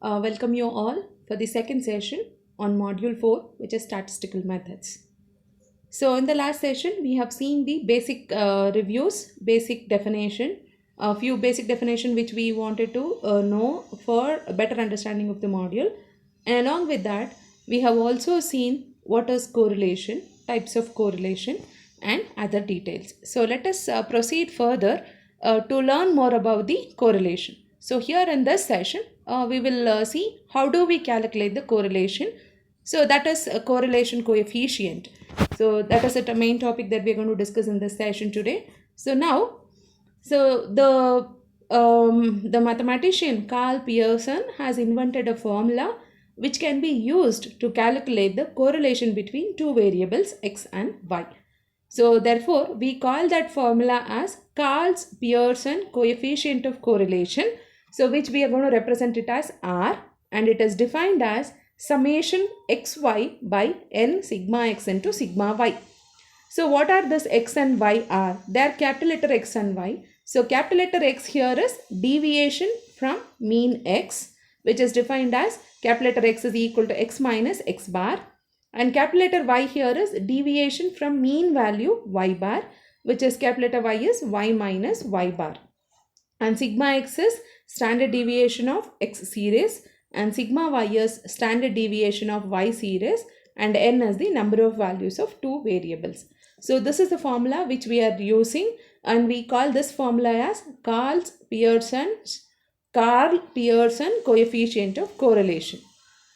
Welcome you all for the second session on Module 4, which is Statistical Methods. So in the last session, we have seen the basic reviews, basic definition, a few basic definition which we wanted to know for a better understanding of the module. And along with that, we have also seen what is correlation, types of correlation and other details. So let us proceed further to learn more about the correlation. So here in this session, we will see how do we calculate the correlation. So that is a correlation coefficient. So that is the main topic that we are going to discuss in this session today. So now, the mathematician Karl Pearson has invented a formula which can be used to calculate the correlation between two variables x and y. So therefore, we call that formula as Karl-Pearson coefficient of correlation. So which we are going to represent it as R, and it is defined as summation xy by n sigma x into sigma y. So what are this x and y are? They are capital letter X and Y. So capital letter X here is deviation from mean x, which is defined as capital letter X is equal to x minus x bar. And capital letter Y here is deviation from mean value y bar, which is capital letter Y is y minus y bar. And sigma x is standard deviation of x series, and sigma y is standard deviation of y series, and n is the number of values of two variables. So this is the formula which we are using, and we call this formula as Karl-Pearson coefficient of correlation.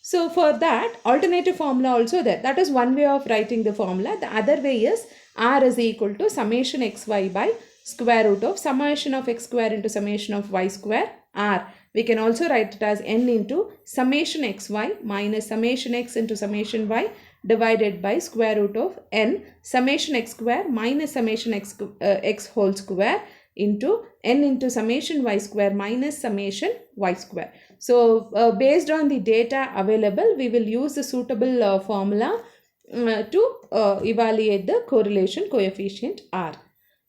So for that, alternative formula also there. That is one way of writing the formula. The other way is R is equal to summation xy by square root of summation of x square into summation of y square R. We can also write it as n into summation xy minus summation x into summation y divided by square root of n summation x square minus summation x whole square into n into summation y square minus summation y square. So based on the data available, we will use the suitable formula to evaluate the correlation coefficient R.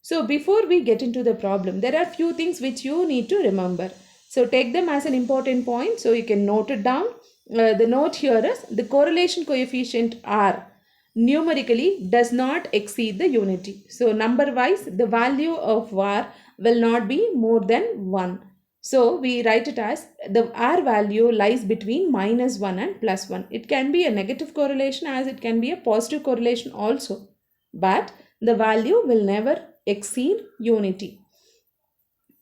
So before we get into the problem, there are few things which you need to remember. So take them as an important point so you can note it down. The note here is the correlation coefficient R numerically does not exceed the unity. So number wise, the value of R will not be more than 1. So we write it as the R value lies between minus 1 and plus 1. It can be a negative correlation as it can be a positive correlation also. But the value will never exceed unity.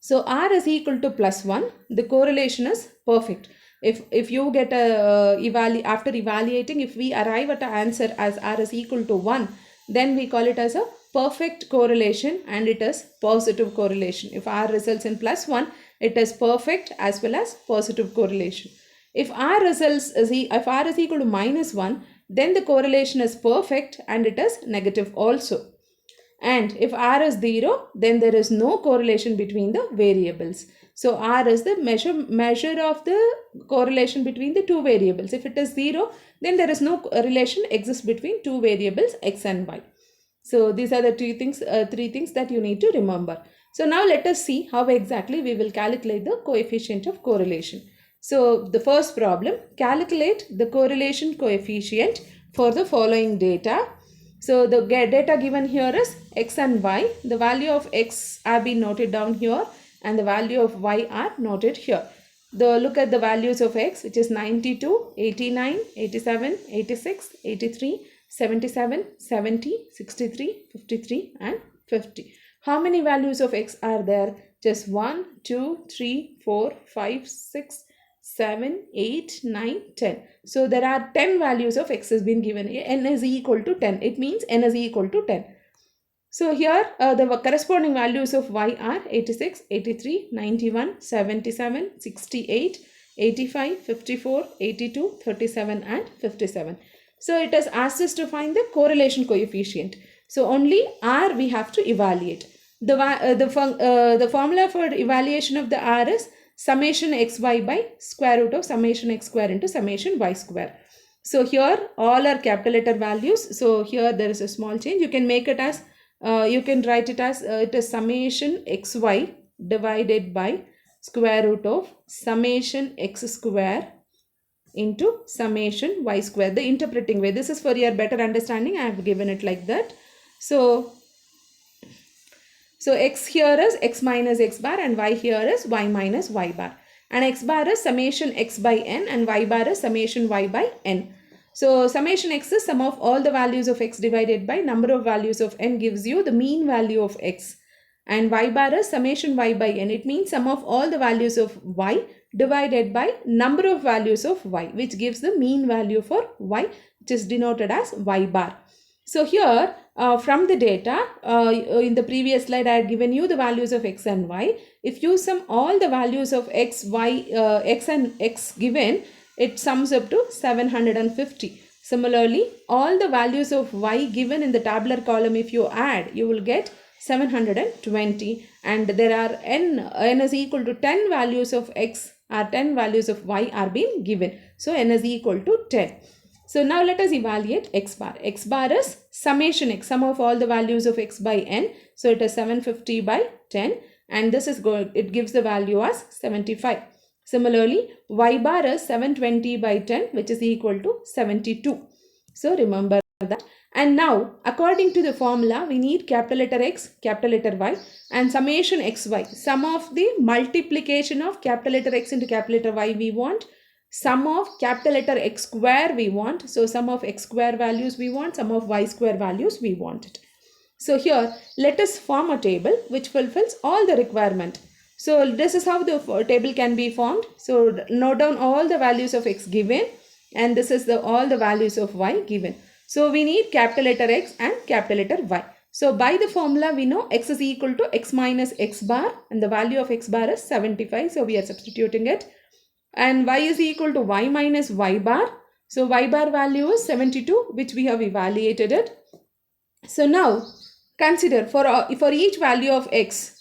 So R is equal to plus 1. The correlation is perfect. If you get a after evaluating, if we arrive at an answer as R is equal to 1, then we call it as a perfect correlation and it is positive correlation. If R results in plus 1, it is perfect as well as positive correlation. If R is equal to minus 1, then the correlation is perfect and it is negative also. And if R is 0, then there is no correlation between the variables. So R is the measure of the correlation between the two variables. If it is 0, then there is no relation exists between two variables x and y. So these are the three things that you need to remember. So now let us see how exactly we will calculate the coefficient of correlation. So the first problem, calculate the correlation coefficient for the following data. So the data given here is x and y. The value of x have been noted down here and the value of y are noted here. Look at the values of x, which is 92, 89, 87, 86, 83, 77, 70, 63, 53 and 50. How many values of x are there? Just 1, 2, 3, 4, 5, 6, 7, 8, 9, 10. So there are 10 values of x has been given. N is equal to 10. It means n is equal to 10. So here the corresponding values of y are 86, 83, 91, 77, 68, 85, 54, 82, 37 and 57. So it has asked us to find the correlation coefficient. So only R we have to evaluate. The formula for evaluation of the R is summation xy by square root of summation x square into summation y square. So here all are capital letter values. So here there is a small change. You can make it as, you can write it as it is summation xy divided by square root of summation x square into summation y square. The interpreting way. This is for your better understanding. I have given it like that. So x here is x minus x bar and y here is y minus y bar. And x bar is summation x by n and y bar is summation y by n. So summation x is sum of all the values of x divided by number of values of n gives you the mean value of x. And y bar is summation y by n. It means sum of all the values of y divided by number of values of y, which gives the mean value for y, which is denoted as y bar. So here from the data, in the previous slide I had given you the values of x and y. If you sum all the values of x, y, x and x given, it sums up to 750. Similarly, all the values of y given in the tabular column, if you add, you will get 720. And there are n is equal to 10 values of x or 10 values of y are being given. So n is equal to 10. So now let us evaluate x bar. X bar is summation x, sum of all the values of x by n. So it is 750 by 10 and this is good. It gives the value as 75. Similarly, y bar is 720 by 10 which is equal to 72. So remember that. And now according to the formula, we need capital letter X, capital letter Y and summation xy. Sum of the multiplication of capital letter X into capital letter Y we want. Sum of capital letter x square we want. So sum of x square values we want, sum of y square values we want it. So here let us form a table which fulfills all the requirement. So this is how the table can be formed. So note down all the values of x given and this is all the values of y given. So we need capital letter x and capital letter y. So by the formula we know x is equal to x minus x bar and the value of x bar is 75. So we are substituting it. And y is equal to y minus y bar. So y bar value is 72 which we have evaluated it. So now consider for each value of x,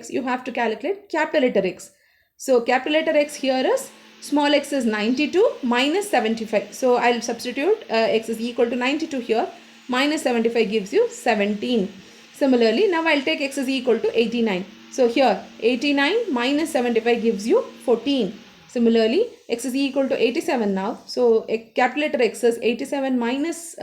you have to calculate capital letter x. So capital letter x here is small x is 92 minus 75. So I'll substitute x is equal to 92 here. Minus 75 gives you 17. Similarly, now I'll take x is equal to 89. So here 89 minus 75 gives you 14. Similarly, x is equal to 87 now. So capital letter x is 87 minus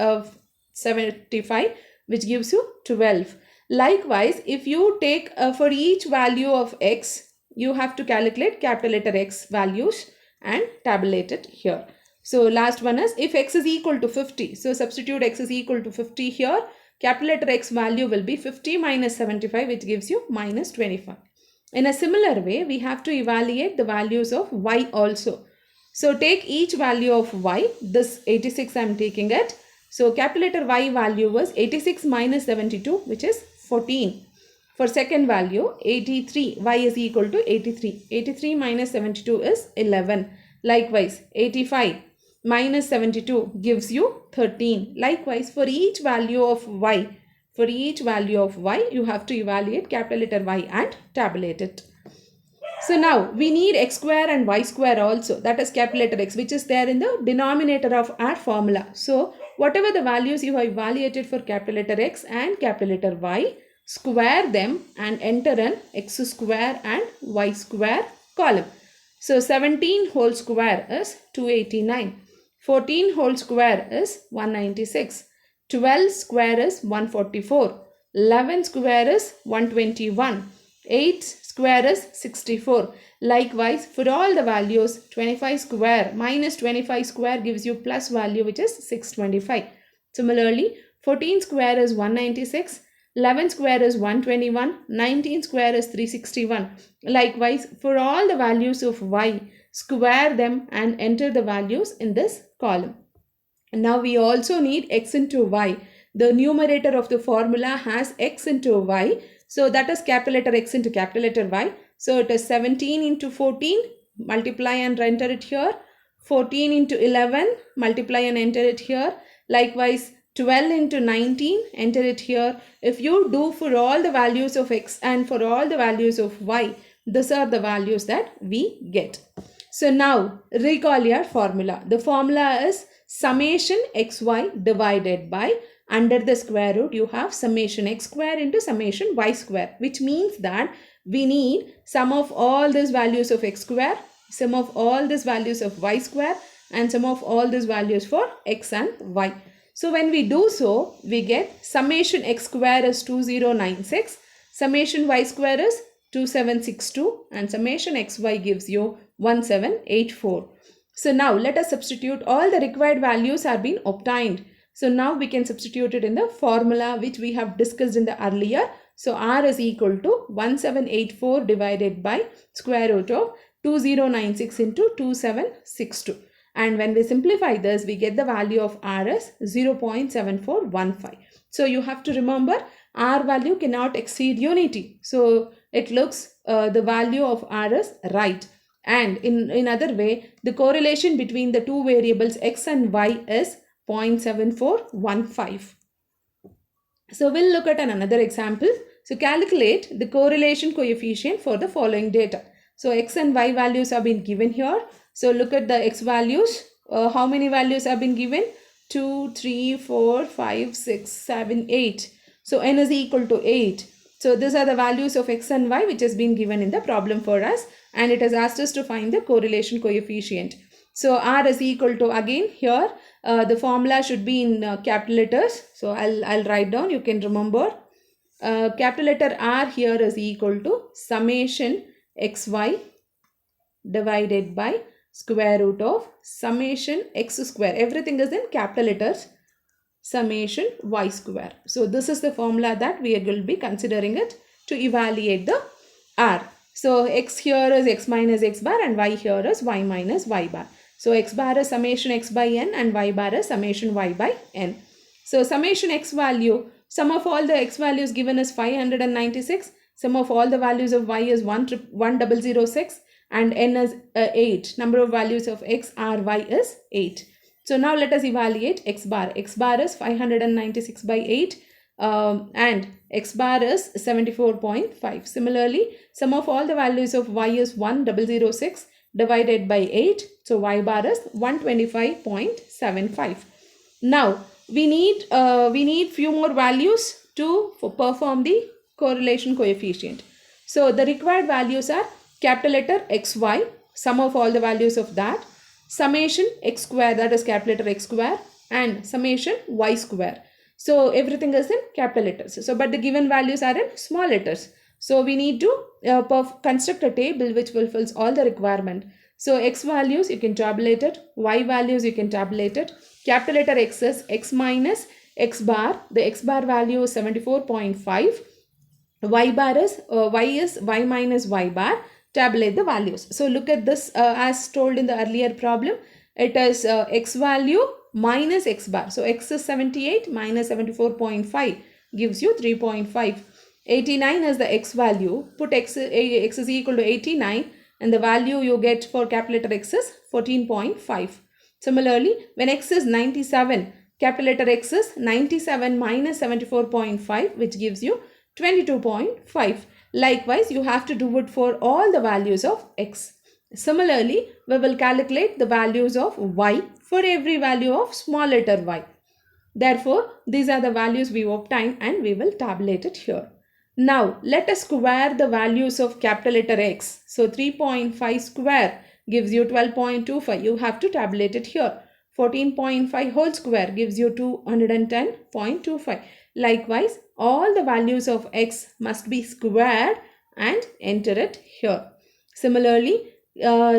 75 which gives you 12. Likewise, if you take for each value of x, you have to calculate capital letter x values and tabulate it here. So last one is if x is equal to 50. So substitute x is equal to 50 here. Capital letter x value will be 50 minus 75 which gives you minus 25. In a similar way, we have to evaluate the values of y also. So take each value of y. This 86 I am taking it. So capital letter y value was 86 minus 72 which is 14. For second value 83, y is equal to 83. 83 minus 72 is 11. Likewise 85 minus 72 gives you 13. Likewise for each value of y, you have to evaluate capital letter y and tabulate it. So now we need x square and y square also, that is capital letter x, which is there in the denominator of our formula. So whatever the values you have evaluated for capital letter x and capital letter y, square them and enter an x square and y square column. So 17 whole square is 289. 14 whole square is 196. 12 square is 144. 11 square is 121. 8 square is 64. Likewise, for all the values, 25 square minus 25 square gives you plus value which is 625. Similarly, 14 square is 196. 11 square is 121. 19 square is 361. Likewise, for all the values of y, square them and enter the values in this column. And now we also need x into y. The numerator of the formula has x into y. So that is capital letter x into capital letter y. So it is 17 into 14. Multiply and enter it here. 14 into 11. Multiply and enter it here. Likewise 12 into 19. Enter it here. If you do for all the values of x and for all the values of y, these are the values that we get. So now recall your formula. The formula is summation xy divided by under the square root you have summation x square into summation y square, which means that we need sum of all these values of x square, sum of all these values of y square, and sum of all these values for x and y. So when we do so, we get summation x square is 2096, summation y square is 2762, and summation xy gives you 1784. So now let us substitute. All the required values have been obtained. So now we can substitute it in the formula which we have discussed in the earlier. So r is equal to 1784 divided by square root of 2096 into 2762. And when we simplify this, we get the value of r as 0.7415. So you have to remember r value cannot exceed unity. So it looks the value of r is right. And in other way, the correlation between the two variables x and y is 0.7415. So we'll look at another example. So calculate the correlation coefficient for the following data. So x and y values have been given here. So look at the x values. How many values have been given? 2, 3, 4, 5, 6, 7, 8. So n is equal to 8. So these are the values of x and y which has been given in the problem for us, and it has asked us to find the correlation coefficient. So r is equal to, again here the formula should be in capital letters. So I'll write down, you can remember. Capital letter r here is equal to summation xy divided by square root of summation x square. Everything is in capital letters. Summation y square. So this is the formula that we will be considering it to evaluate the r. So x here is x minus x bar and y here is y minus y bar. So x bar is summation x by n and y bar is summation y by n. So summation x value, sum of all the x values given is 596. Sum of all the values of y is 1006 and n is 8. Number of values of x, r, y is 8. So now let us evaluate x bar. X bar is 596 by 8 and x bar is 74.5. Similarly, sum of all the values of y is 1006 divided by 8. So y bar is 125.75. Now we need few more values to perform the correlation coefficient. So the required values are capital letter xy, sum of all the values of that, summation x square, that is capital letter x square, and summation y square. So everything is in capital letters. So but the given values are in small letters. So we need to construct a table which fulfills all the requirement. So x values you can tabulate it, y values you can tabulate it. Capital letter x is x minus x bar. The x bar value is 74.5. Y bar is y minus y bar. Tabulate the values. So look at this as told in the earlier problem. It is x value minus x bar. So x is 78 minus 74.5 gives you 3.5. 89 is the x value. Put x is equal to 89 and the value you get for capital letter x is 14.5. Similarly, when x is 97, capital letter x is 97 minus 74.5 which gives you 22.5. Likewise, you have to do it for all the values of x. Similarly, we will calculate the values of y for every value of small letter y. Therefore, these are the values we obtain and we will tabulate it here. Now, let us square the values of capital letter x. So, 3.5 square gives you 12.25. You have to tabulate it here. 14.5 whole square gives you 210.25. Likewise, all the values of x must be squared and enter it here. Similarly,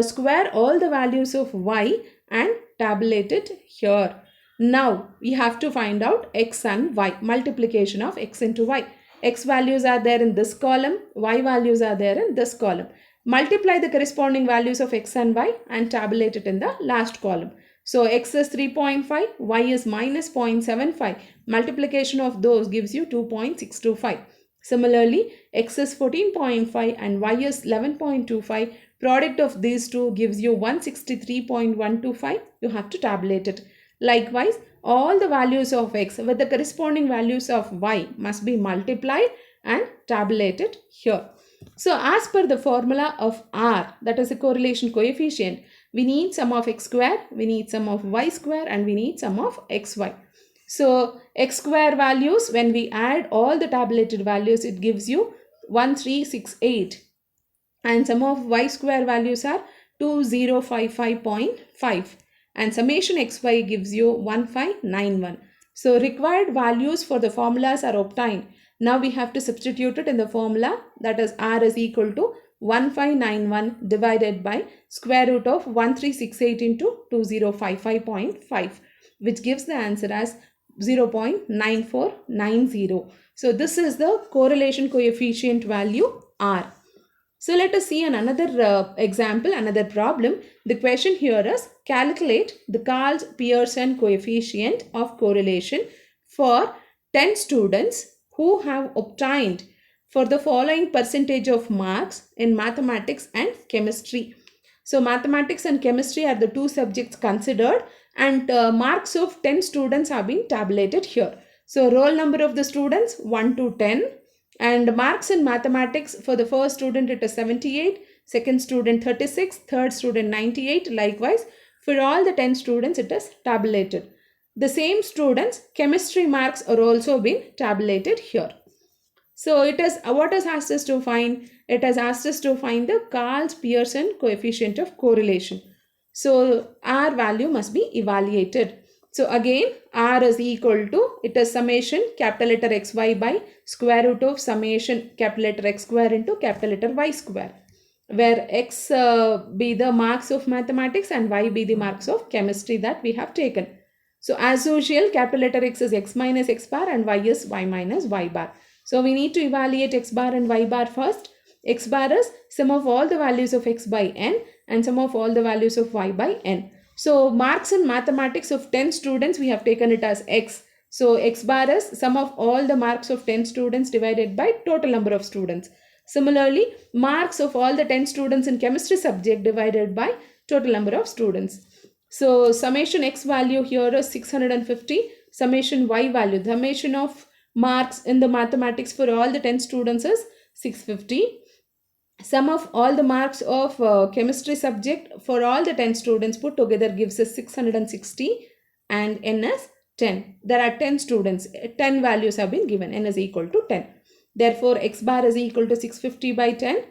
square all the values of y and tabulate it here. Now, we have to find out x and y, multiplication of x into y. X values are there in this column, y values are there in this column. Multiply the corresponding values of x and y and tabulate it in the last column. So x is 3.5, y is minus 0.75. Multiplication of those gives you 2.625. Similarly, x is 14.5 and y is 11.25. Product of these two gives you 163.125. You have to tabulate it. Likewise, all the values of x with the corresponding values of y must be multiplied and tabulated here. So as per the formula of r, that is the correlation coefficient, we need sum of x square, we need sum of y square, and we need sum of xy. So x square values, when we add all the tabulated values, it gives you 1368. And sum of y square values are 2055.5. And summation xy gives you 1591. So required values for the formulas are obtained. Now we have to substitute it in the formula, that is r is equal to 1591 divided by square root of 1368 into 2055.5, which gives the answer as 0.9490. So this is the correlation coefficient value r. So let us see another example, another problem. The question here is calculate the Karl's Pearson coefficient of correlation for 10 students who have obtained for the following percentage of marks in mathematics and chemistry. So mathematics and chemistry are the two subjects considered, and marks of 10 students have been tabulated here. So roll number of the students 1 to 10. And marks in mathematics, for the first student it is 78, second student 36, third student 98. Likewise, for all the 10 students it is tabulated. The same students' chemistry marks are also been tabulated here. So it is what has asked us to find? It has asked us to find the Karl's Pearson coefficient of correlation. So R value must be evaluated. So again, R is equal to, it is summation capital letter xy by square root of summation capital letter x square into capital letter y square, where x be the marks of mathematics and y be the marks of chemistry that we have taken. So as usual, capital letter X is x minus x bar and y is y minus y bar. So we need to evaluate x bar and y bar first. X bar is sum of all the values of x by n and sum of all the values of y by n. So marks in mathematics of 10 students, we have taken it as x. So x bar is sum of all the marks of 10 students divided by total number of students. Similarly, marks of all the 10 students in chemistry subject divided by total number of students. So summation x value here is 650. Summation y value, the summation of marks in the mathematics for all the 10 students is 650. Sum of all the marks of chemistry subject for all the 10 students put together gives us 660 and n is 10. There are 10 students, 10 values have been given, n is equal to 10. Therefore, x bar is equal to 650 by 10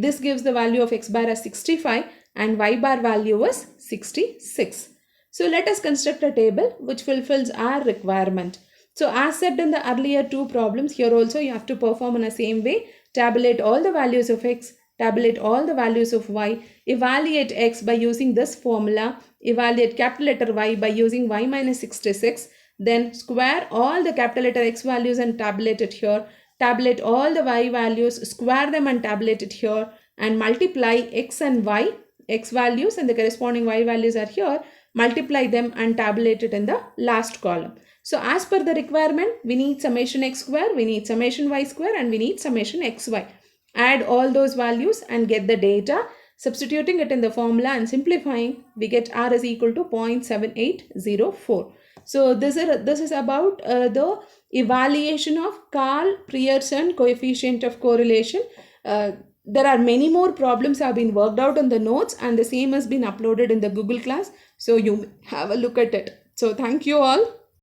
this gives the value of x bar as 65 and y bar value was 66. So let us construct a table which fulfills our requirement. So as said in the earlier two problems, here also you have to perform in the same way. Tabulate all the values of x, tabulate all the values of y, evaluate x by using this formula, evaluate capital letter y by using y minus 66, then square all the capital letter x values and tabulate it here, tabulate all the y values, square them and tabulate it here, and multiply x and y, x values and the corresponding y values are here, multiply them and tabulate it in the last column. So as per the requirement, we need summation x square, we need summation y square and we need summation xy. Add all those values and get the data. Substituting it in the formula and simplifying, we get r is equal to 0.7804. So this is about the evaluation of Karl Pearson coefficient of correlation. There are many more problems have been worked out on the notes and the same has been uploaded in the Google class. So you have a look at it. So thank you all.